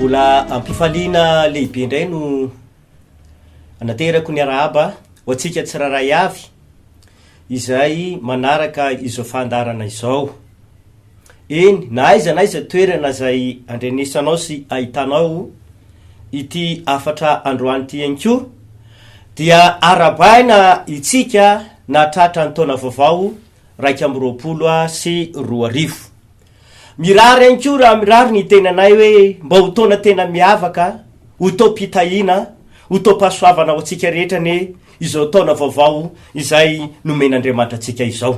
mbola ampifaliana lehibe indray no anaterako ny arahaba ho atsika tsiraray avy izay manaraka izao fandarana izao. Eny na aiza toerana zay andrenisanao sy ahitanao ity afatra androany ty ihany dia arabaina itsika na tratra ny taona vaovao 2020 sy 2020. Mirary ihany koa raha mirary ny tenanay hoe mba ho taona tena miavaka, ho to pitahina, ho to pasoavana ho atsika rehetra ne izao taona vaovao izay nomen'Andriamanitra atsika izao.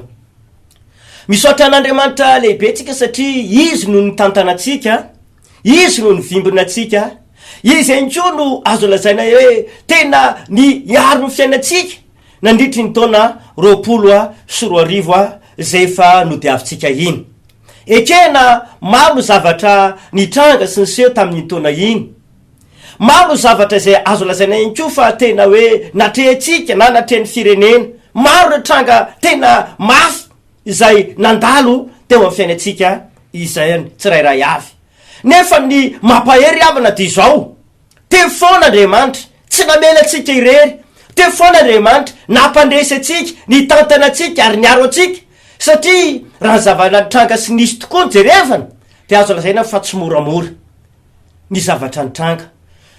Misaotra an'Andriamanitra lehibe tsika satria izy no nitantanantsika, izy no nivimbina atsika, izy ihany koa no azo lazaina hoe tena ny iaro ny fiainatsika nandritry ny taona 20 sy 2020 zay efa nodiavintsika iny. Ekena maro zavatra nitranga sy niseho tamin'ny taona iny. Maro zavatra zay azo lazaina ihany koa fa tena hoe natrehantsika na natrehan'ny firenena. Maro tranga tena mafy izay nandalo teo amin'ny fiainatsika izay tsirairay avy. Nefa ny mampahery avana dia izao. Teo foana Andriamanitra, tsy namela atsika irery. Teo foana Andriamanitra, nampandresy atsika, nitantana atsika ary niaro atsika. Satria raha zava-tranga sy nisy tokoa jerevana dia azo lazaina fa tsy moramora ny zavatra nitranga.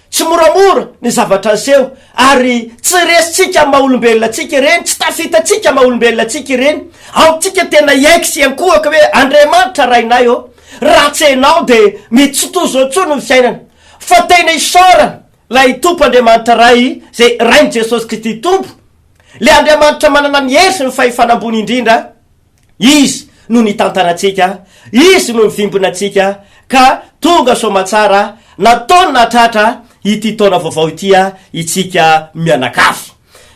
Tsy moramora ny zavatra niseho ary tsy resitsika maha-olombelona atsika ireny, tsy tafitatsika maha-olombelona atsika ireny. Aotsika tena iaiko sy ankohaka hoe Andriamanitra rainay o, raha tsy hainao dia mety tsy tozo tsony ny fiainana. Fa tena isaorana lay tompo Andriamanitra ray zay rainy Jesosy Kristy tompo, le Andriamanitra manana ny hery sy ny fahefanambony indrindra. Izy no nitantanantsika, izy no nivimbina atsika ka tonga somatsara nataony natratra ity taona vaovao itya itsika mianakafy.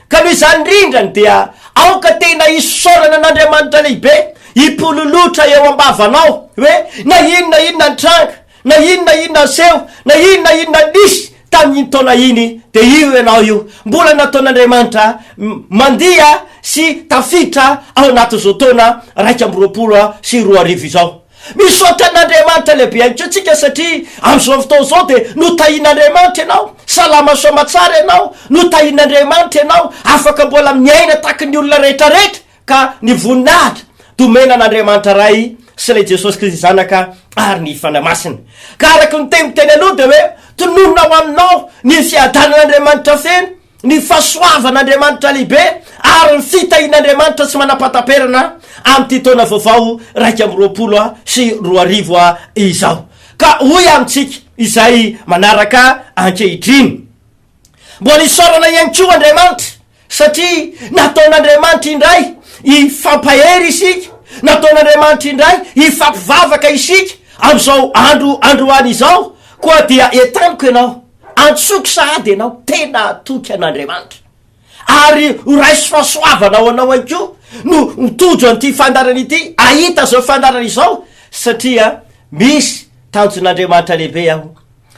Ka noho izany rindrany dia aoka tena isaorana an'Andriamanitra lehibe ipololotra eo ambavanao hoe na inona nitranga, na inona seho, na inona nisy tamin'iny taona iny de io ianao io mbola nataon'Andriamanitra mandia sy tafitra ao anaty zao taona 2020 sy 2020 izao. Misaotra an'Andriamanitra lehibe ihany koa tsika satria am'izao fotoana zao de notahin'Andriamanitra ianao, salama somatsara ianao, notahin'Andriamanitra ianao, afaka mbola miaina taky ny olona rehetrarehetra ka ny voninahitra domena an'Andriamanitra ray sy le Jesosy Kristy zanaka ary ny fanamasina. Ka araky ny teny aloha de hoe tonononao aminao ny fiadanan'Andriamanitra feno, ny fahasoavan'Andriamanitra lehibe ary ny fitahin'Andriamanitra tsy manapataperana am'ty taona vaovao 2020 sy 2020 izao. Ka hoy amintsika izay manaraka ankehitriny, mbola isaorana ihany koa Andriamanitra satria nataon'Andriamanitra indray ifampahery isika, nataon'Andriamanitra indray ifampivavaka isika am'izao androany izao. Koa dia etaniko ianao, antsoky sahady ianao tena toky an'Andriamanitra ary raisy fahasoavanao anao ihany koa no mitojo an'ity fandarana ity, ahita zao fandarana izao satria misy tanjon'Andriamanitra lehibe aho,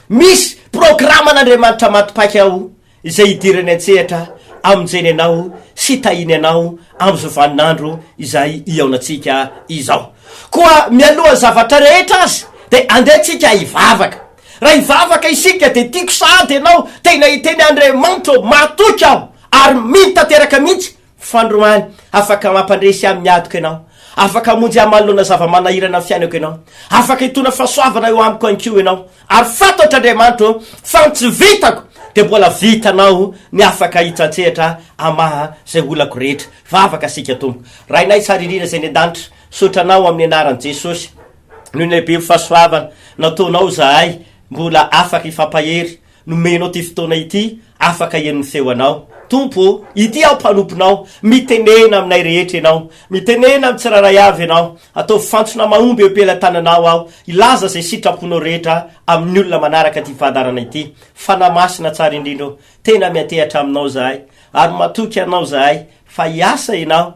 misy programan'Andriamanitra matipaky aho izay hidirany antsehatra amin'izany ianao sy tahiny ianao am'izao vaninandro izay iaonatsika izao. Koa mialoha zavatra rehetra azy de andehantsika hivavaka. Raha hivavaka isika de tiako sahady ianao tena hiteny Andriamanitra matoky aho ary mitateraka mihitsy fandroany, afaka mampandresy amin'ny adiko ianao, afaka monjy amanolona zava-manahirana amin'ny fiainako ianao, afaka hitona fahasoavana eo amiko anko ianao, ary fantatra Andriamanitra fa tsy vitako de mbola vitanao ny afaka hitsatsehatra amaha zay olako rehetra. Vavaka asika tompo. Rainay tsara indrindra zay ny an-danitra, sotranao amin'ny anaran'i Jesosy noho ny lehibe fahasoavana nataonao zahay mbola afaka ifampahery nomenao ty fotoana ity, afaka henony feoanao. Tompo, ity aho mpanomponao, mitenena aminay rehetra ianao, mitenena amin'ny tsiraray avy ianao, atao fantsona mahomby epelatananao aho, ilaza zay sitraponao rehetra amin'ny olona manaraka ty fahadarana ity. Fanamasina tsara indrindra, tena miatehatra aminao zahay ary matoky anao zahay fa hiasa ianao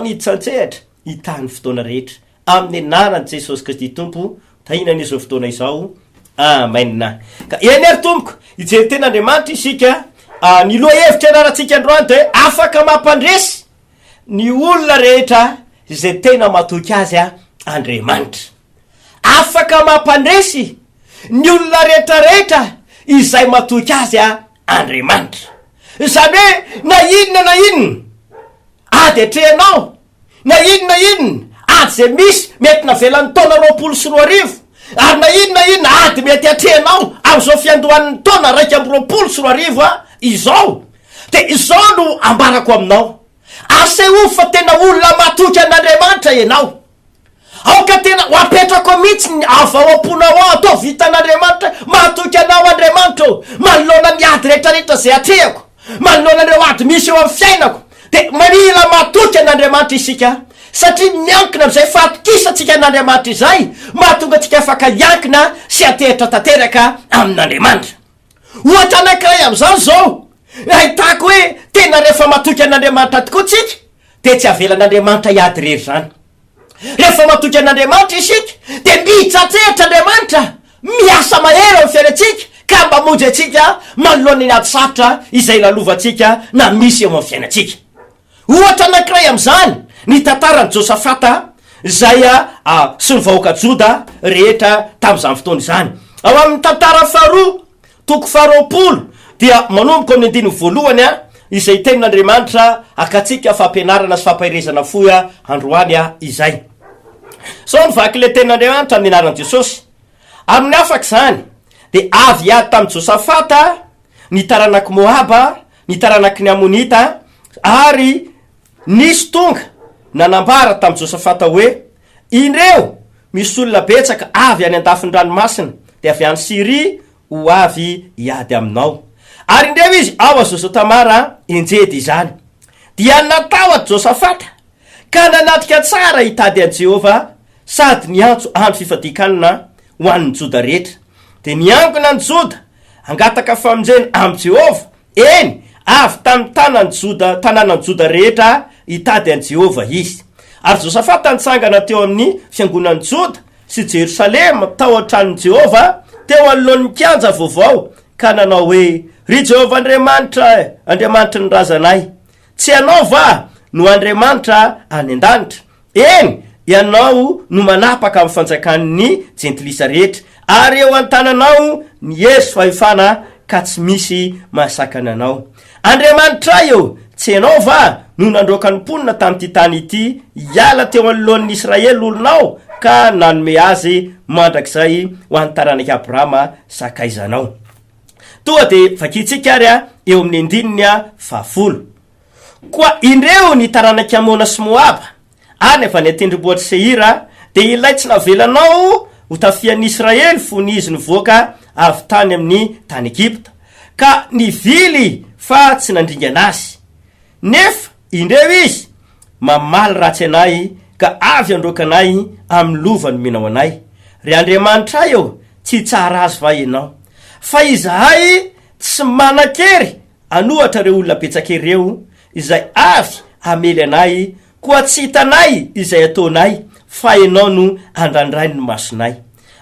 nitsantsehatra hitany fotoana rehetra amin'ny anaran'i Jesosy Kristy Tompo, tahinan'izao fotoana izao. Amen. Ka eny ary tompoko, ijery tena Andriamanitra isika ny loha hevitra anaratsika androany de afaka mampandresy ny olona rehetra zay tena matoky azy Andriamanitra. Afaka mampandresy ny olona rehetrarehetra izay matoky azy Andriamanitra. Zany hoe na inona ady atrehanao, na inona ady zay misy mety navelan'ny taona 20 ary na inona ady mety atrehanao am'izao fiandohan'ny taona 20 izao, de izao no ambarako aminao, aseho fa tena olona matoky an'Andriamanitra ianao. Aoka tena ho apetrako mihitsy ny avaoam-ponao ao atao vitan'Andriamanitra, matoky anao Andriamanitra, manoloana ny ady rehetrarehetra zay atrehako, manoloana ireo ady misy eo amin'ny fiainako, de manila matoky an'Andriamanitra isika, satria miankina am'izay fatokisantsika an'Andriamanitra izay mahatonga atsika afaka hiankina sy atehitra tanteraka amin'Andriamanitra. Ohatra anankiray am'izany zao, ahitako hoe tena rehefa matoky an'Andriamanitra tokoa tsika de tsy avelan'Andriamanitra hiady rery zany. Rehefa matoky an'Andriamanitra isika de mitsatsehatra Andriamanitra, miasa mahery amin'ny fiainantsika ka mba monjy atsika manoloana ny ady sarotra izay lalovantsika na misy eo amin'ny fiainantsika. Ohatra anankiray am'izany ny tantaran'i Josafata zay sy ny vahoaka Joda rehetra tam'izany fotoana izany. Ao amin'ny tantara faharoa toko 20 dia manomboka amin'ny 1 izay tenin'Andriamanitra akatsika fampianarana sy fampahirezana foy androany izay. So nivaky le tenin'Andriamanitra amin'ny anaran'i Jesosy. Amin'ny afaka zany de avy ady tamin'i Josafata ny taranaky Moaba, ny taranaky ny Amonita, ary nisy tonga nanambara tamin'i Josafata hoe indreo misy olona betsaka avy any andafiny ranomasina de avy any Siria ho avy hiady aminao. Ary indreo izy ao a Josotamara enjedy izany. Dia natao Josafata ka nanatrika tsara hitady an Jehova sady niantso andro fifadikanana ho an'ny Joda rehetra. De niangona ny Joda angataka famonjena am Jehova, eny avy tamin'ny tanànan'ny Joda rehetra hitady an Jehova izy. Ary Josafata nitsangana teo amin'ny fiangonan'ny Joda sy Jerusalema tao an-tranon'i Jehova teo anoloan'ny kianja vaovao ka nanao hoe: ry Jehova Andriamanitra ny razanay, tsy anao va no Andriamanitra any an-danitra? Eny, ianao no manapaka amin'ny fanjakan'ny jentilisa rehetra, ary eo an-tananao ny hery fahefana ka tsy misy mahasakana anao. Andriamanitra eo, tsy anao va no nandroaka ny mponina tamin'ity tany ity hiala teo anoloan'ny Israely olonao ka nanome azy mandrakizay ho an'ny taranaky Abrahama sakaizanao. Toa de vakitsika ary eo amin'ny 10 koa indreo ny taranaky Amona sy Moaba any avy any tendrombohitra Seira de ilay tsy navelanao ho tafian'ny Israely fony izy nivoaka avy tany amin'ny tany Egypta ka nivily fa tsy nandringana azy. Nefa indreo izy mamaly ratsy anay ka avy androaka anay amin'ny lovany menao anay. Ry Andriamanitra eo, tsy tsara azy va ianao, fa izahay tsy manan-kery anohatra reo olona betsaka ireo izay avy amely anay, koa tsy hitanay izay ataonay, fa ianao no andrandrainy ny masonay.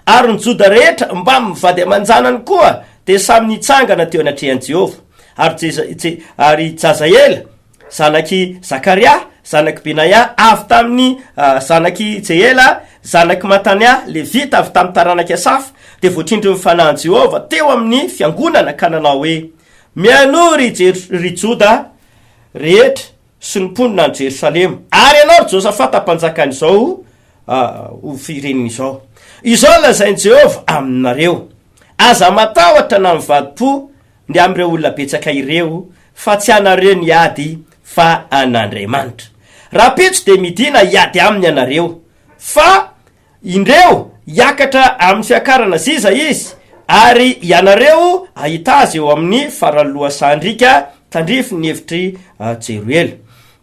Ary ny Joda rehetra mba mivady amanjanany koa de samy nitsangana teo anatrehan'i Jehova. Ary Jazaela zanaky Zakaria, zanaky Benaya, avy tamin'ny zanaky Jeela, zanaky Matania, Levita avy tamin'ny taranaky Asafa, de voatrindry mifanahin'i Jehova teo amin'ny fiangonana ka nanao hoe: mianory ry Joda rehetra sy ny mponina any Jerusalema, ary ianao ry Josafata mpanjakany izao ho fireneny izao. Izao lazain'i Jehova aminareo: aza matahotra na mivadi-po ny am'ireo olona betsaka ireo, fa tsy anareo ny ady fa an'Andriamanitra. Rapitso de midina hiady aminy anareo, fa indreo hiakatra amin'ny fiakarana ziza izy, ary ianareo ahita azy eo amin'ny faraloha-sandrika tandrify ny hevitry Jeroely.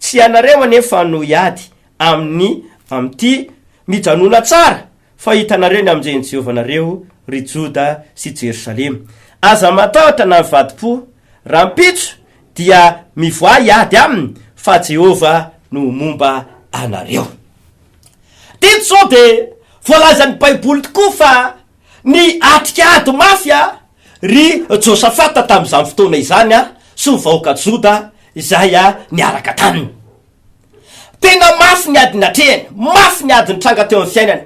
Tsy ianareo anefa no hiady am'ty mijanona tsara, fa hitanareo ny amin'izay Jehova nareo ry Joda sy Jerusalema. Aza matahotra na mivadi-po, rampitso dia mivoa hiady aminy, fa Jehova no momba anareo. Tito zao de voalazan'ny Baiboly tokoa fa ny atrikady mafia ry Josafata tamin'izany fotoana izany sy ny vahoaka Joda izay niaraka taminy. Tena mafy ny ady natrehany, mafy ny ady nitranga teo amin'ny fiainany,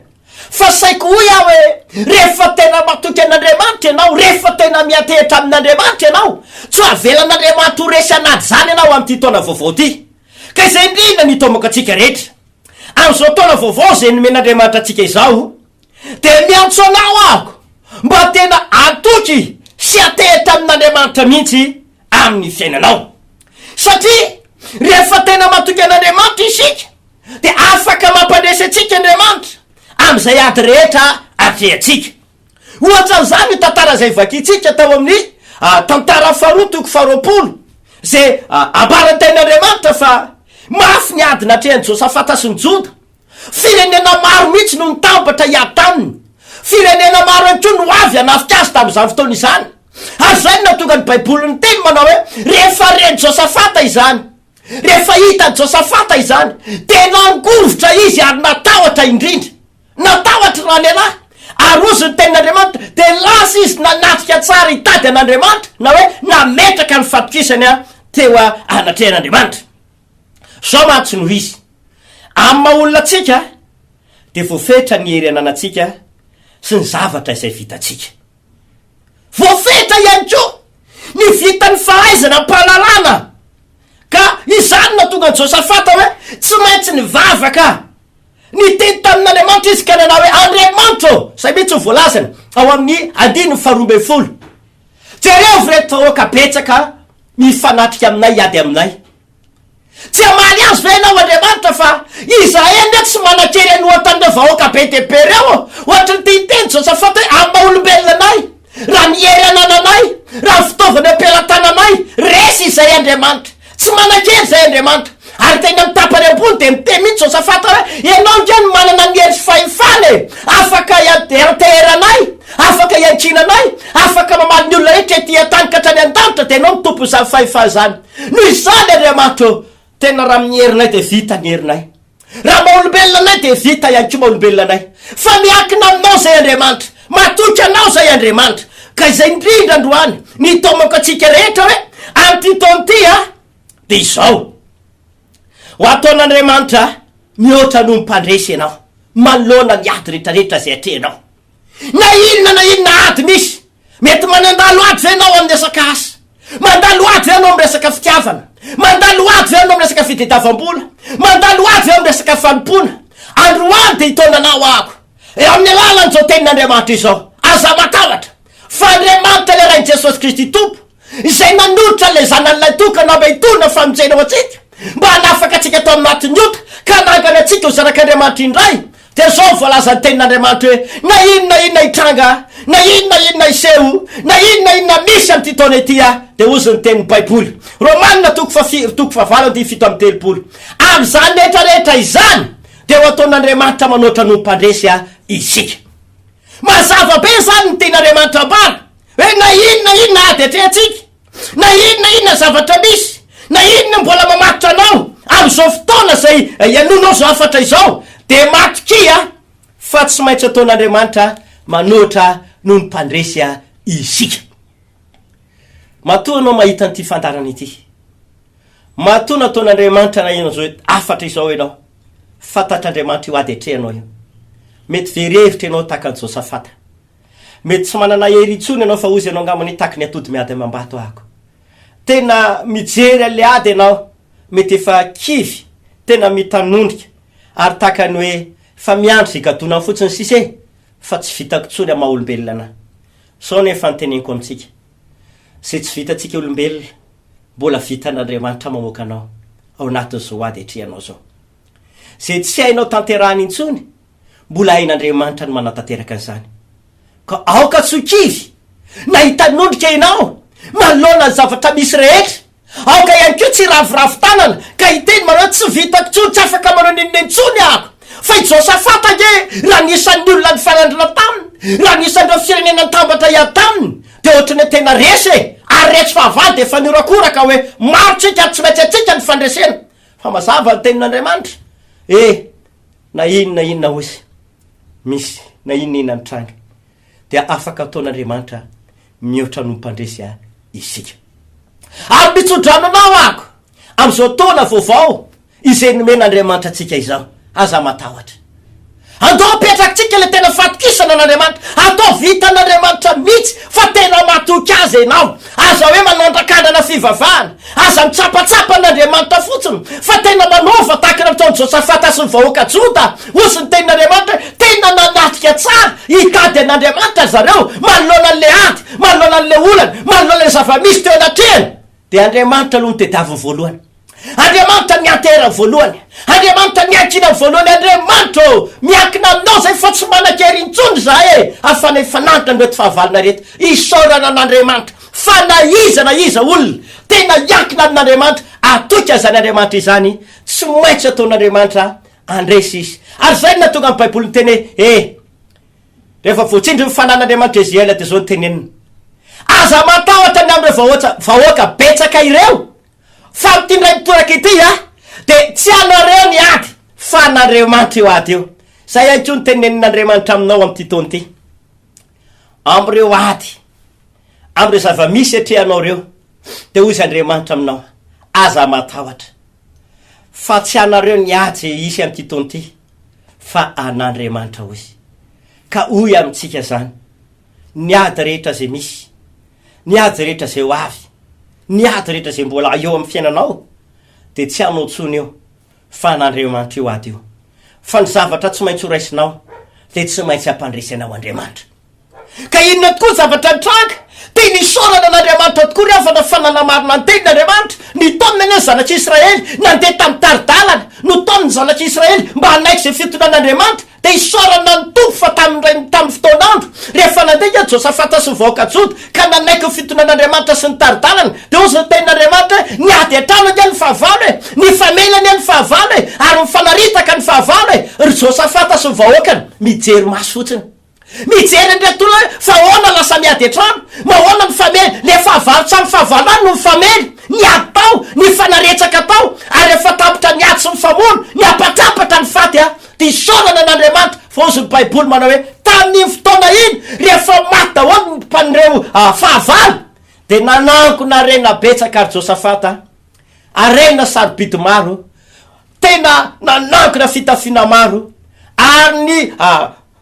fa saiko hoy aho hoe rehefa tena matoky an'Andriamanitra ianao, rehefa tena miantehitra amin'Andriamanitra ianao, tsy avelan'Andriamanitra ho resy anaty zany ianao amin'ity taona vaovao ty. Ka izay indrindra ny tomboka atsika rehetra amin'izao taona vaovao zay nomen'Andriamanitra atsika izao, de miantso anao ahoko mba tena atoky sy atehitra amin'Andriamanitra mihitsy amin'ny fiainanao. Satria rehefa tena matoky an'Andriamanitra isika de afaka mampandresy atsika Andriamanitra amin'izay ady rehetra atrehatsika. Ohatra n'izany tantara zay vakitsika tao amin'ny tantara faharoa toko faharoapolo zay ambaran-tain'Andriamanitra fa mafy ny adina atrehany Josafata sy ny Joda. Firenena maro mihitsy no nitambatra hiady taminy, firenena maro anko no avy anafika azy tamin'izany fotoana izany. Ary zany natonga ny baiboly ny teny manao hoe rehefa reny Josafata izany, rehefa hita Josafata izany, tena angorovotra izy ary natahotra indrindra, natahotra raha lehilahy. Ary ozy ny tenin'Andriamanitra de lasa izy nanatrika tsara hitady an'Andriamanitra, na hoe nametraka ny fatokisany teo anatrehan'Andriamanitra. Sao mantsy no izy amin'ny maha-olona atsika de voafetra ny hery ananatsika sy ny zavatra izay vitatsika. Voafetra ihany koa ny vitany fahaizana mpahalalana. Ka izany na tonga ny Josafata hoe tsy maintsy ny vavaka ny teny tamin'Andriamanitra izy ka nanao hoe Andriamanitra zay mihitsy ho voalazana ao amin'ny 1:12. Jereo reto vahoaka betsaka mifanatrika aminay hiady aminay. Tsy amaly azy ve ianao Andriamanitra fa Israely ndraiky tsy manan-kery anohatan'ireo vahoaka be de be reo. Ohatra ny teny Josafata hoe amin'ny maha-olombelona anay, raha ny hery anananay, raha ny fitaovana ampelantananay, resy izay Andriamanitra. Tsy manan-kery zay Andriamanitra. Ary tena mitapany ambony de miteny mihitsy Josafata hoe ianao nge no manana ny hery sy fahefaly, afaka anteheranay, afaka iankinanay, afaka mamaly ny olona rehetra ety an-tany ka hatrany an-danitra, de ianao mitompo izany fahefa zany. Noho izany Andriamanitra tena raha amin'ny herinay de vita ny herinay, raha maha-olombelona anay de vita ihany koa maha-olombelona anay. Fa miankina aminao zay Andriamanitra, matoky anao zay Andriamanitra. Ka izay indrindra androany ny tomako atsika rehetra hoe amin'ity taona ity de izao ho ataon'Andriamanitra mihoatra no mpandresy ianao manoloana ny ady rehetrarehetra zay atrehanao. Na inona ady misy, mety manandalo ady ve ianao amin'ny resaka asa, mandalo ady ve ianao amin'ny resaka fitiavana, mandalo ady ve ianao amin'ny resaka fitadiavam-bola, mandalo ady ve amin'ny resaka fanompona. Androany de hitonanao ako amin'ny alalan'izao tenin'Andriamanitra izao. Aza matavatra fa Andriamanitra le rain'i Jesosy Kristy Tompo izay nanolotra le zanan'ilay tokana mba hitona famonjena ao atsika, mba hanafaka atsika tao amin'atiny ota ka nangana atsika ho zanak'Andriamanitra indray. De zao voalazany tenin'Andriamanitra hoe na inona hitranga, na inona hiseho, na inona misy amin'ity taona ity de ozy ny tenin'ny baiboly Romanina toko 7:7. Amin'izany rehetrarehetra izany de ho ataon'Andriamanitra manoatra no mpandresy isika. Mazava be zany ny tenin'Andriamanitra ambara hoe na inona ady atrehatsika, na inona zavatra misy, na inona mbola mamatotra anao amin'izao fotoana zay ianonao zao afatra izao, de matoky fa tsy maintsy ataon'Andriamanitra manoatra no mpandresy isika. Matoa anao mahita an'ity fandarana ity, matoa nataon'Andriamanitra na ino zao afatra izao ianao, fantatr'Andriamanitra io ady atrehanao io. Mety verevitra ianao takan'ny Josafata, mety tsy manana hery intsony ianao fa ozy ianao ngamany taky ny atody miady amam-bato ako. Tena mijery an'le ady ianao, mety efa kivy, tena mitanondrika ary takany hoe fa miandro zay gadona fotsiny sise fa tsy vitako tsony amin'ny maha-olombelona ana. Sao nefa nyteneniko amintsika, zay tsy vitatsika olombelona mbola vitan'Andriamanitra mamoaka anao ao anatin'izao ady atrehanao zao. Zay tsy hainao tanterahany intsony mbola hain'Andriamanitra no manatanteraka an'izany. Ka aoka tsokivy na hitanondrika ianao manoloana ny zavatra misy rehetra, aoka ihany koa tsy ravoravo tanana ka hiteny manao tsy vitako tsony, tsy afaka manao nenentsony ako. Fa i Josafata nge raha nisan'ny olona ny fanandrina taminy, raha nisan'ireo firenena nitambatra hiady taminy, de ohatrany tena resy ary resy fahavalo de efa niorakoraka hoe maro tsika tsy maintsy atsika ny fandresena. Fa mazava ny tenin'Andriamanitra na inona ozy misy, na inona ny tranga de afaka ataon'Andriamanitra mihoatra no mpandresy isika. Ary mitsodrananao ako amin'izao taona vaovao izay nomen'Andriamanitra atsika izao, aza matahotra. andao apetrakintsika le tena fatokisana an'andriamanitra, atao vitan'andriamanitra mihitsy fa tena matoky azy ianao. Aza hoe manandrakandrana fivavahana, aza mitsapatsapa an'andriamanitra fotsiny, fa tena manaova takana ataony Josafata sy ny vahoaka Joda. Ozy ny tenin'andriamanitra tena nanatrika tsara hitady an'andriamanitra zareo manoloana an'le ady, manoloana an'le olana, manoloana le zava-misy teo anatrehany. De Andriamanitra aloha ny tediaviny voalohany, Andriamanitra ny atera voalohany, Andriamanitra ny ankina voalohany. Andriamanitra miankina aminao zay fa tsy manan-kery intsony zahay afana ifananitra ny reto fahavalina reto. Isaorana an'Andriamanitra fa na iza na iza olona tena iankina amin'Andriamanitra, atoky azan'Andriamanitra izany, tsy maintsy ataon'Andriamanitra andresy izy. Ary zay na tonga amin'ny Baiboly ny teny rehefa voatsindry ny fanan'Andriamanitra Israela de zao ny teneniny: aza matahotra ny am'ireo vahoaka betsaka ireo fa mitindray mitoraka ity de tsy anareo ny ady fa an'Andriamanitra eo ady eo. Zay aiko ny tenenin'Andriamanitra aminao amin'ity taona ity, am'ireo ady, am'ireo zava-misy atrehanao reo, de hoy izy Andriamanitra aminao: aza matahotra fa tsy anareo ny ady isy amin'ity taona ity fa an'Andriamanitra hoy. Ka hoy amintsika zany, ny ady rehetra zay misy, ny ady rehetra zay ho avy, ny ady rehetra zay mbola eo amin'ny fiainanao, de tsy anao tsony eo fa an'Andriamanitra eo ady eo. Fa ny zavatra tsy maintsy horaisinao de tsy maintsy hampandresy anao Andriamanitra. Ka inona tokoa zavatra nitranga te nisaorana an'Andriamanitra tokoa ry afana fananamarina ny tenin'Andriamanitra. Ny taonina ny zanak'Israely nandeha tamin'ny taridalana, no taon'ny zanak'Israely mba hanaiky zay fitonan'Andriamanitra, de isaorana ny tompo fa tamin'ny fotoanandro rehefa nandeha Josafata sy ny vahoaka Joda ka nanaiky ny fitonan'Andriamanitra sy ny taridalana. De ozy ny tenin'Andriamanitra ny ady atrano ny fahavalo, ny famelany ny fahavalo, ary mifanaritaka ny fahavalo. Ry Josafata sy ny vahoakany mijery maso fotsiny, mijery andretona fa ahoana lasa miady atrano, mahoana mifamely le fahavalo samy fahavalany no mifamely, ny ady tao, ny fanaretsaka tao, ary efa tapitra ny ady sy ny famono, ny apatapatra ny faty de isaorana an'Andriamanitra. Fa ozy ny Baiboly manao hoe tamin'ny fotoana iny rehefa maty daholo ny mpanireo fahavalo de nanankona rena betsaka ary Josafata, arena sarobidy maro, tena nanankona fitafiana maro, ary ny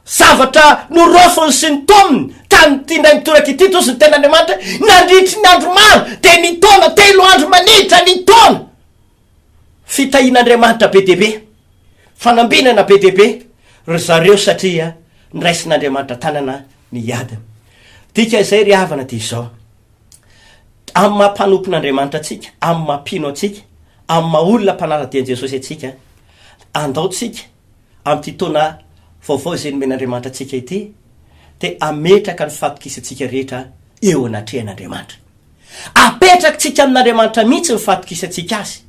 zavatra norofony sy ny tomony tany tindray mitoraka ity. Tozy ny tenin'Andriamanitra nandritry ny andro maro de ny taona 3 andro maniditra ny taona fitahian'Andriamanitra be debe, fanambinana be debe ry zareo satria niraisin'Andriamanitra tanana ny adiny. Dika izay ry havana de izao, amin'ny mampanompon'Andriamanitra atsika, amin'ny mampino atsika, amin'ny maolona mpanara-dian'i Jesosy atsika, andaotsika amin'ity taona vaovao zay nomen'Andriamanitra atsika ity, de ametraka ny fatokisantsika rehetra eo anatrehan'Andriamanitra. Apetraka tsika amin'Andriamanitra mihitsy ny fatokisantsika azy.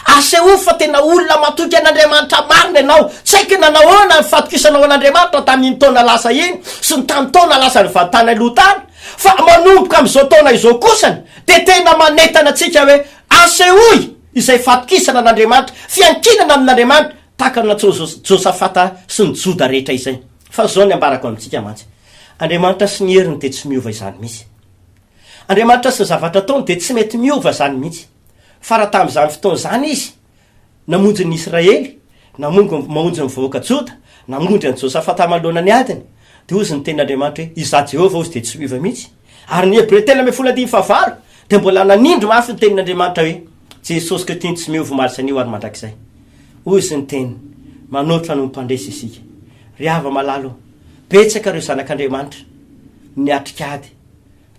Aseho fa tena olona matoky an'Andriamanitra marina ianao, tsy haiko nanahoana ny fatokisanao an'Andriamanitra tamin'ny taona lasa iny sy ny tamin'ny taona lasa ny vatana alohatany, fa manomboka amin'izao taona izao kosany de tena manentana atsika hoe asehoy izay fatokisana an'Andriamanitra, fiankinana amin'Andriamanitra taka na Josafata sy ny Joda rehetra izay. Fa zao ny ambarako amintsika mantsy, Andriamanitra sy ny heriny de tsy miova izany mihitsy, Andriamanitra sy ny zavatra ataony de tsy mety miova zany mihitsy. Fa raha tamin'izany fotoana zany izy namonjy ny Israely, mamonjy ny vahoaka Joda, namonjy ny Josafata manoloana ny adiny, de ozy ny tenin'Andriamanitra hoe iza Jehova ozy de tsy miova mihitsy. Ary ny Hebreo tena 15 de mbola nanindro mafy ny tenin'Andriamanitra hoe Jesosy Kristy tsy miova marsan'io ary mandrakizay. Ozy ny teny manotra no mpandresy isika. Ry hava malalo, betsaka reo zanak'Andriamanitra ny atrikady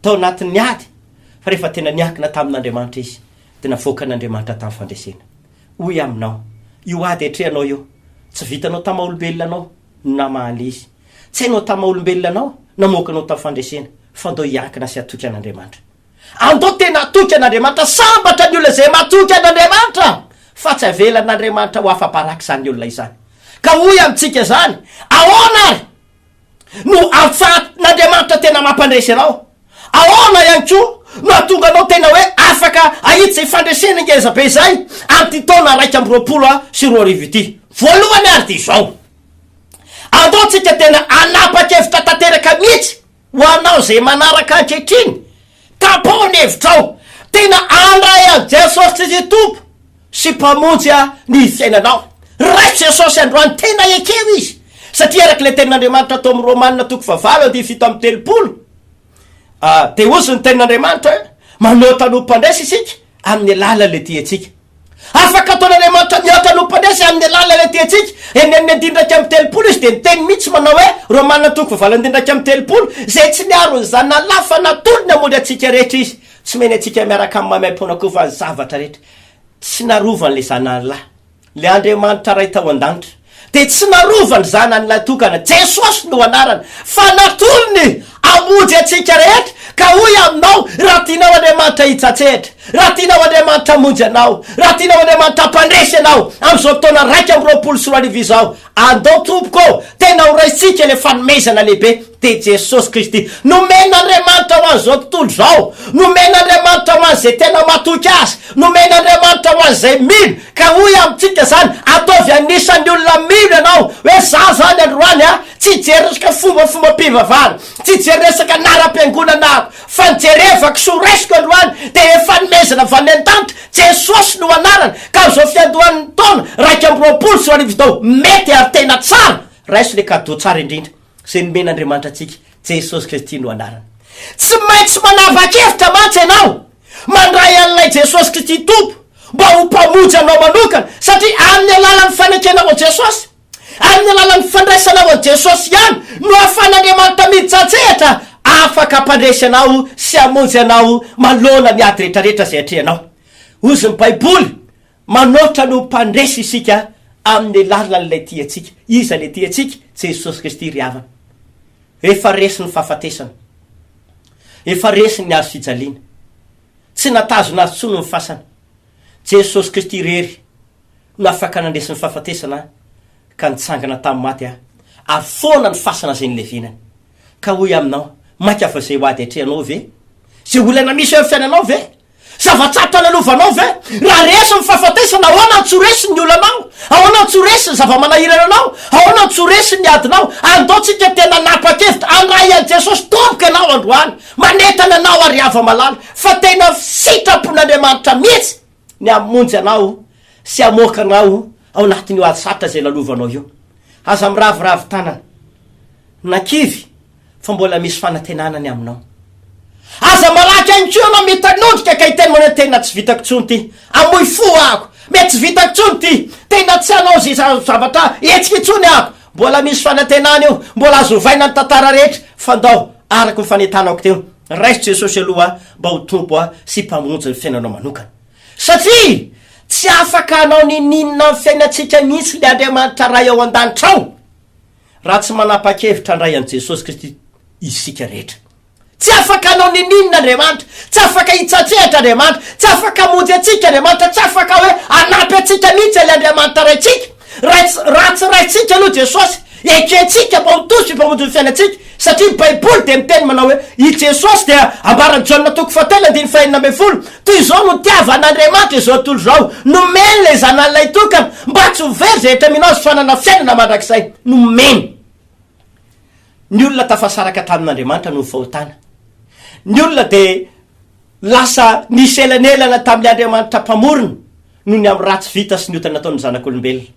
tao anatin'ny ady, fa rehefa tena niankina tamin'Andriamanitra izy de navoaka n'Andriamanitra tamin'ny fandresena. Hoy aminao, io ady atrehanao io tsy vitanao tamaha-olombelona anao na mahaly izy, tsy hainao tamaha-olombelona anao namoakanao tamin'ny fandresena, fa andao hiankina sy atoky an'Andriamanitra. Andao tena atoky an'Andriamanitra, sambatra ny olona zay matoky an'Andriamanitra, fa tsy avelan'Andriamanitra ho afa-paraky zany olona izany. Ka hoy amintsika zany, ahoana ary no ahafahan'Andriamanitra tena mampandresy anao, ahoana ihany koa no atonga anao tena hoe afaka ahitsy zay fandresena ngeza be zay amin'ity taona 2024 ity. Voalohany ary de izao, andao tsika tena anapa-kevitra tanteraka mihitsy ho anao zay manaraka ankehitriny, tapohany hevitrao, tena andray an Jesosy Kristy tompo sy mpamonjy ny fiainanao. Raitsy Jesosy androany tena ekeo izy, satria araka le tenin'andriamanitra atao amin'ny romanina toko favalo de fito amin'ny telopolo de ozy ny tenin'andriamanitra manota nompandraisa isika amin'ny alala le tiatsika afaka ataon'andriamanitra miota nompandraisa amin'ny alala le tiatsika eny andindraka amin'ny telopolo izy de niteny mihitsy manao hoe romanina toko favalo andindraka amin'ny telopolo zay tsy niarony zanalafa natolony amondy atsika rehetra izy tsy meny atsika miaraka amin'ny mamaimpona koa fa zavatra rehetra tsy narovany le zanalahy le andriamanitra ray tao an-danitra de tsy narovany zanany tokana jesosy no anarany fa natolony amonjy atsika rehetra ka hoy aminao raha tianao andriamanitra hitsatsehatra raha tianao andriamanitra amonjy anao raha tianao andriamanitra ampandresy anao am'izao taona raiky amin'ny roapolo sy roa arivo izao andao tompoko tena ho raisika le fanomezana lehibe de jesosy kristy nomen'andriamanitra ho an'izao tontolo zao nomen'andriamanitra ho an'izay tena matoky azy nomen'andriamanitra ho an'izay mino ka hoy amintsika zany ataovy anisan'ny olona mino ianao hoe za zany androany tsy jery resaka fombafomba-pivavahana tsy jery resaka nara-piangonana fa nijerevako soraisiko androany de efa nomezana vany an-danitra jesosy no anarany ka am'izao fiandohan'ny taona raiky amin'ny roapolo sy roa arivo tao mety ary tena tsara raiso le kadô tsara indrindra zay nomen'andriamanitra atsika jesosy kristy no anarany tsy maintsy manava-kevitra mantsy ianao mandray an'ilay jesosy kristy tompo mba ho mpamonjy anao manokana satria amin'ny alalan'ny fanenkenao an jesosy amin'ny alalan'ny fandraisanao an jesosy ihany no afan'andriamanitra mitsatsehatra afaka ampandresy anao sy amonjy anao malona ny ady rehetrarehetra zay atrehanao ozy ny baiboly manoatra no mpandresy isika amin'ny lalan'lay tiatsika iza le tiatsika jesosy kristy ry havana efa resy ny fahafatesana efa resy ny azo fijaliana tsy natazona azy tsono ny fasana jesosy kristy rery no afaka nandresy ny fahafatesana ka nitsangana tamin'ny maty ary foana ny fasana zay nylevinany ka hoy aminao mainka afa zay ho ady atrehanao ve zay olana misy eo fiainanao ve zava-tsato analovanao ve raha resy ny fahafatesana ahoana ntsoresy ny olanao ahoana ntsoresy ny zava-manahirananao ahoana ntsoresy ny adinao andaotsika tena napa-kevitra andray an jesosy tomboka anao androany manetana anao ary ava malala fa tena sitrapon'andriamanitra mihitsy ny amonjy anao sy amoaka anao ao anatin'io ady satra zay lalovanao io aza miraviravy tanana nakivy fa mbola misy fanantenanany aminao aza malaky ankoanao mitanodrika ka hiteny mana tena tsy vitako tsony ty amoy fo ako mety tsy vitako tsony ty tena tsy anao zay zavatra etsika itsony ako mbola misy fanantenana io mbola azovaina ny tantara rehetra fandao araky ny fanetanako teo raisy jesosy aloha mba ho tompo sy mpamonjy ny fiainanao manokana satria tsy afaka anao nininona ny fiainatsika mihitsy le andriamanitra ray ao an-danitra ao raha tsy manapa-kevitra andray an jesosy kristy isika rehetra tsy afaka anao nininona andriamanitra tsy afaka hitsatsehatra andriamanitra tsy afaka amonjy atsika andriamanitra tsy afaka hoe anapy atsika mihitsy le andriamanitra raitsika raha tsy raitsika aloha jesosy eketsika mba mitosy mpamonjy ny fiainatsika satria baiboly de miteny manao hoe i jesosy dia ambarany jaona toko fatelo andiny fahenina amby folo toy izao no tiavan'andriamanitra izao tolo zao nomeny le zanan'ilay tokana mba tsy hovery zay rehetra minao azy fanana fiainana mandrakizay nomeny ny olona tafasaraka tamin'andriamanitra no fahotana ny olona de lasa nisy elanelana tamin'ny andriamanitra mpamorona no ny amin'ny ratsy vita sy niotana nataony zanak'olombelona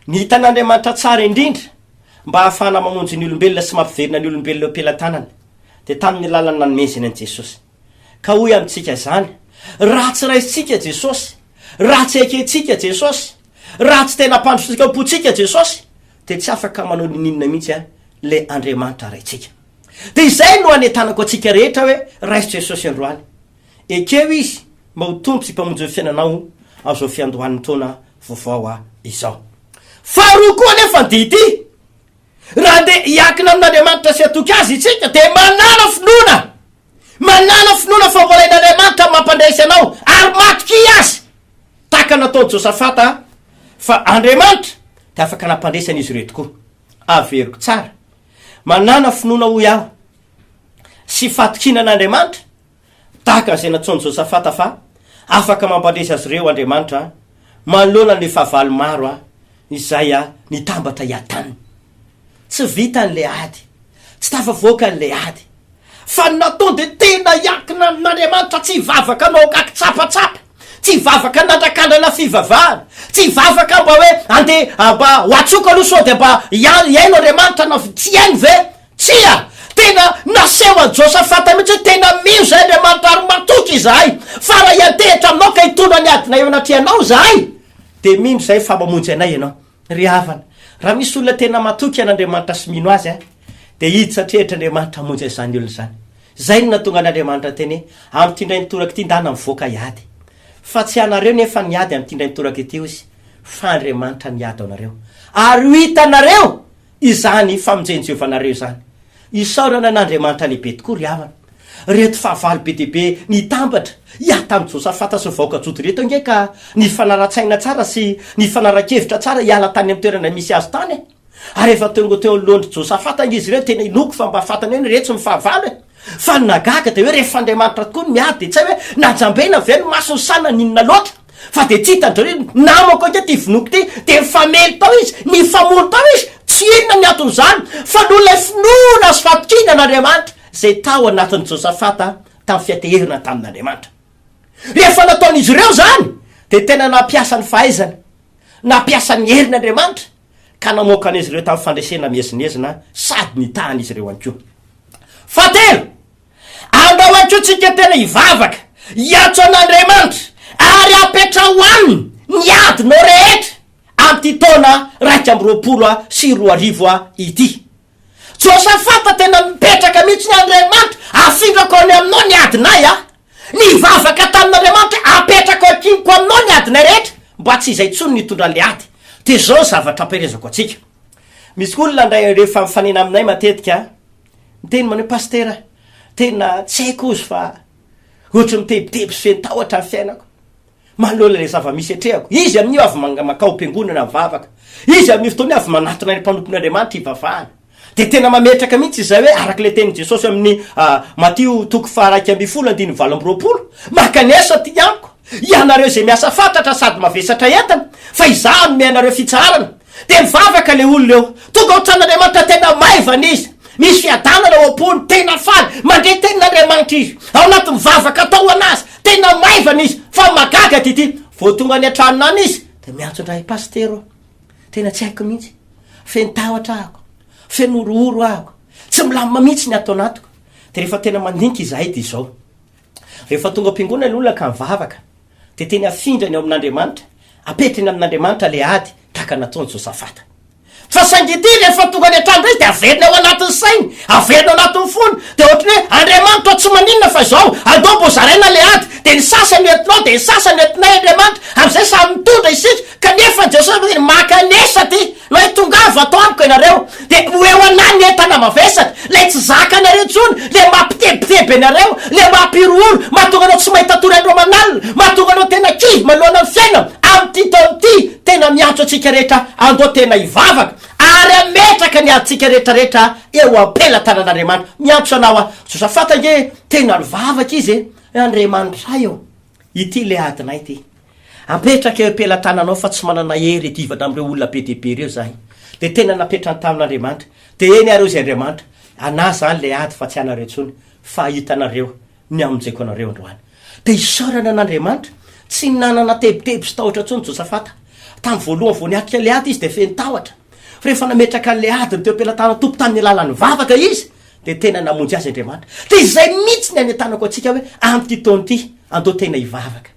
ny hitan'andriamanitra tsara indrindra mba hahafana mamonjy ny olombelona sy mampiverina ny olombelona eo am-pelantanana de tamin'ny lalany nanomezany an jesosy ka hoy amintsika zany raha tsy raisitsika jesosy raha tsy eketsika jesosy raha tsy tena mpandrosikapotsika jesosy de tsy afaka manao nininona mihitsy le andriamanitra raitsika de izay no anetanako atsika rehetra hoe raisy jesosy androany ekeo izy mba ho tompo sy mpamonjy ny fiainanao azao fiandohan'ny taona vaovao izao faharoa koa nefa dity raha de hiakina amin'andriamanitra sy atoky azy itsika de manana finoana fa volain'andriamanitra mampandresy anao ary matoky azy taka nataony josafata fa andriamanitra de afaka nampandresy an'izy reto koa averiko tsara manana finoana hoy aho sy fatokinan'andriamanitra taka zay natsaony josafata fa afaka mampandresy azy reo andriamanitra manoloana ny fahavalo maro izay nitambatra iataniny tsy vita n'le ady tsy tafavoaka n'le ady fa natao de tena iakina amin'andriamanitra tsy hivavaka anao kaky tsapatsapa tsy vavaka nandrakandrana fivavahana, tsy vavaka mba hoe andeha mba hoatsoka aloha sao de mba iaino Andriamanitra na tsy hainy ve? Tsia! Tena naseho Josafata mihitsy tena mino zay Andriamanitra ary matoky zahay fa raha iantehitra aminao ka hitondra ny adina eo anatrianao zahay de mino zay fa mamonjy anay ianao. Ry havana, raha misy olona tena matoky an'Andriamanitra sy mino azy de hity satrehitra Andriamanitra hamonjy zany olona zany. Zay no natonga an'Andriamanitra teny amin'ny ty ndray mitoraka ity ndana mivoaka iady, fa tsy anareo nefa niady amin'ny ty ndray mitoraka ity izy, fa Andriamanitra niady anareo ary ho hitanareo izany famonjeny Jehovah anareo zany. Isaorana an'Andriamanitra lehibe tokoa ry havana. Reto fahavalo be dehibe nitambatra tamin'ny Josafata sy vahoaka joto reto nge ka ny fanaratsaina tsara sy ny fanarakevitra tsara hiala tany amin'ny toerana misy azy tany. Ary efa tonga teo alohan'ny Josafata izy ireo tena inoko fa mba fatany hoe reto sy mifahavalo fa nagaga de hoe rehefa Andriamanitra tokoa miady de tsy hoe najambena ve no masony sana ninona loatra fa de tsy hitandreo hoe namako nge ty vinoko ty de mifamely tao izy, mifamono tao izy, tsy inona ny aton'izany fa nolay finoana sy fampikina an'Andriamanitra zay tao anatin'ny Josafata tamin'ny fiateherina tamin'Andriamanitra. Rehefa nataon'izy ireo zany de tena nampiasa ny fahaizana, nampiasa ny herin'Andriamanitra ka namoaka an'izy ireo tamin'ny fandresena miezinezina sady nitahan'izy ireo ankoa. Fatelo, andao ankoa tsika tena hivavaka hiatso an'Andriamanitra ary apetra ho aminy ny adinao rehetra amty taona 2024 ity. Josafata tena mipetraka mihitsy ny Andriamanitra afindrako any aminao ny adinay ny vavaka tamin'Andriamanitra apetrako akiniko aminao ny adinay rehetra mba tsy izay tsony nitondra le ady. De zao zavatra amperezako atsika. Misy olona ndray rehefa mifanena aminay matetika miteny manao pastera tena tsy haiko ozy fa ohatra mitebiteby sy fentahotra ny fiainako, malola le zava-misy etrehako. Izy amin'io avy makao am-piangonana mivavaka, izy amin'ny fotoana avy manatona ny mpanompon'Andriamanitra hivavahana. De tena mametraka mihitsy izay hoe araka le tenin Jesosy amin'ny Matio 2:20 makanesa ty amiko ianareo zay miasa fantatra sady mavesatra entana fa izaho anome anareo fitsarana. De mivavaka le olona eo tonga ohatran'Andriamanitra tena maivana izy, misy fiadanana ao am-pony tena faly mandre tenin'Andriamanitra izy ao anaty mivavaka atao anazy tena maivana izy fa magaga ty vo tonga any antranonany izy de miantso indray pastero tena tsy haiko mihitsy, fentahotra ako, fenorooro ako, tsy milamima mihitsy ny atao anatiko. De rehefa tena mandinika izahay de izao, rehefa tonga am-piangonana ny olona ka mivavaka de tena afindrany ao amin'Andriamanitra, apetrany amin'Andriamanitra le ady taka nataony Josafata. Fa sangity rehefa tonga ny atrano izy de averina ao anatin'ny sainy, averina ao anatin'ny fony de ohatry hoe Andriamanitra tsy maninona fa zao andao mbo zaraina le ady de ny sasany entinao de ny sasany entinay Andriamanitra am'izay samy mitondra isika kanefa Jesosy makanesa ty lay tongava atao amiko ianareo de eo anany entana mavesatra lay tsy zaka anareo tsony le mampitebiteby anareo le mampiroro mahatonga anao tsy mahita tory andro manalina mahatonga anao tena kivy malohana ny fiaina am'ty taon'ty tena miantso atsika rehetra andao tena hivavaka ary ametraka ny adytsika rehetrarehetra eo ampela tanan'Andriamanitra. Miantso anao Josafata nge tena nivavaka izy Andriamanitra eo ity le adinay ty apetraka eo ampela tananao fa tsy manana hery edivana am'ireo olona be dehibe reo zahay. De tena napetrany tamin'Andriamanitra de eny areo zy Andriamanitra ana zany le ady fa tsy anareo tsony fa hitanareo ny amonjeko anareo androany. De isaorana an'Andriamanitra tsy nanana tebiteby sy tahotra tsony Josafata tamin'ny voalohany vao niatrika le ady izy de fenitahotra. Fa rehefa nametraka an'le adiny teo ampela-tanana tompo tamin'ny alalan'ny vavaka izy de tena namonjy azy Andriamanitra. De izay mihitsy ny any an-tanako atsika hoe am'ty taon'ty andao tena hivavaka.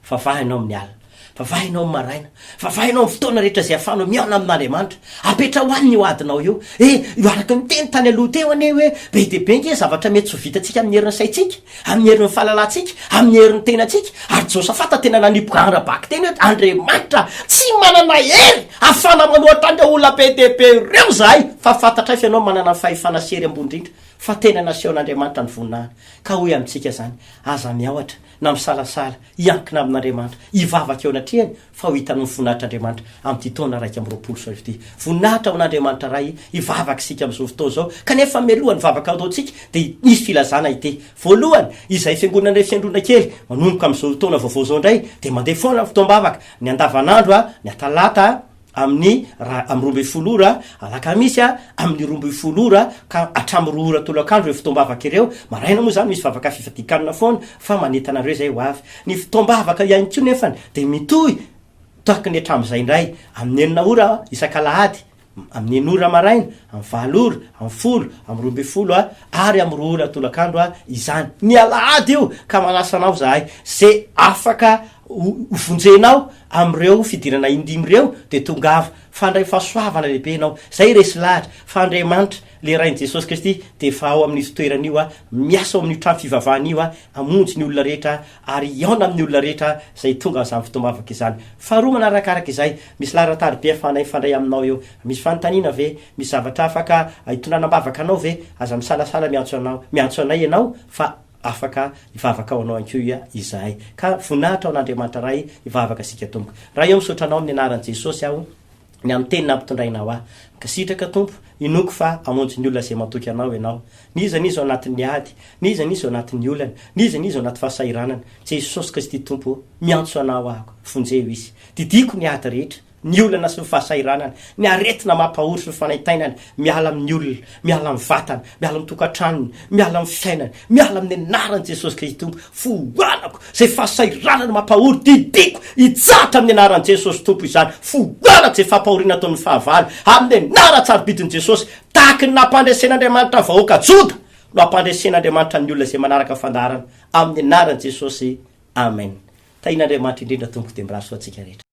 Vavahinao amin'ny alina, vavahinao amin'ny maraina, vavahinao amin'ny fotoana rehetra zay afanao miaona amin'Andriamanitra, apetra ho an'ny io adinao io. Io araka ny teny tany aloha teo ane hoe be dehibe nge zavatra mety tsy ho vitantsika amin'ny herin'ny saitsika, amin'ny herin'ny fahalalantsika, amin'ny herin'ny tenatsika. Ary Josafata tena nanipoka andrabaka teny hoe Andriamanitra tsy manana hery afana manohatra any olona be dehibe reo zahay fa fantatra fa ianao manana fahefana sery ambony indrindra fa tena nasehon'Andriamanitra ny voninahiny. Ka hoy amintsika zany aza miaotra na misalasala iankina amin'Andriamanitra hivavaka eo anatrehany fa ho hitanao ny voninahitr'Andriamanitra am'ty taona 2024 ity. Voninahitra ao an'Andriamanitra ray hivavaka sika am'izao fotoa zao kanefa mialohany vavaka ataotsika de nisy filazana ity. Voalohany izay fiangonana iray fiandrona kely manomboka am'izao taona vaovao zao indray de mandeha foana fotoam-bavaka ny andavanandro ny atalata amin'ny roambe folora alakamisy amin'ny roambe folora ka atramy roora tolakandro re fitombavaka ireo maraina moa zany misy vavaka fifatikanina foana fa manetanareo zay ho avy ny fitombavaka ihany ko nefany de mitohy toaky ny atram'izay indray amin'ny enina ora isan-kalahady amin'ny enora maraina amin'ny valora amin'ny folo amin'ny roambe folo ary amin'ny roa ora tolakandro izany ny alahady io ka manasanao zahay ze afaka uvonjenao am'ireo fidirana indimy reo de tongava fandray fahasoavana lehibe anao zay resy lahatra fandray manitra le rain' Jesosy Kristy de fa ao amin'ny fitoeran'io miasa ao amin'ny trano fivavahan'io amonjy ny olona rehetra ary iaona amin'ny olona rehetra zay tonga am'izany fitombavaka izany faharoa manarakaraka izay misy laratary be fandray aminao eo misy fanontaniana ve misy zavatra afaka hitondranam-bavaka anao ve aza misalasala miantso anay ianao fa afaka ivavaka ao anao anko izahay ka voninahitra ao n'Andriamanitra ray ivavaka sika tompoka raha eo misaotra anao amin'ny anaran'i Jesosy aho ny amin'ny teny nampitondrainao ka sitraka tompo inoko fa amonjy ny olona zay matoky anao ianao niza ao anatin'ny ady niza ao anatin'ny olana niza ao anaty fahasahiranana Jesosy Kristy tompo miantso anao ahako fonjeo izy didiko ny ady rehetra ny olana sy ny fahasahiranana ny aretina mampahory sy ny fanaitainana miala amin'ny olona miala amin'ny vatana miala amin'ny tokantranony miala amin'ny fiainana miala amin'ny anaran'i Jesosy Kristy tompo foanako zay fahasahiranana mampahory didiko hitsatra amin'ny anaran'i Jesosy tompo izany foanako zay fampahoriana ataon'ny fahavalo amin'ny anara tsarobidin'i Jesosy tahaky ny nampandresen'Andriamanitra vahoaka joda no ampandresen'Andriamanitra ny olona zay manaraka fandarana amin'ny anaran'i Jesosy amen tain'Andriamanitra indrindra tompo de miraso atsika rehetra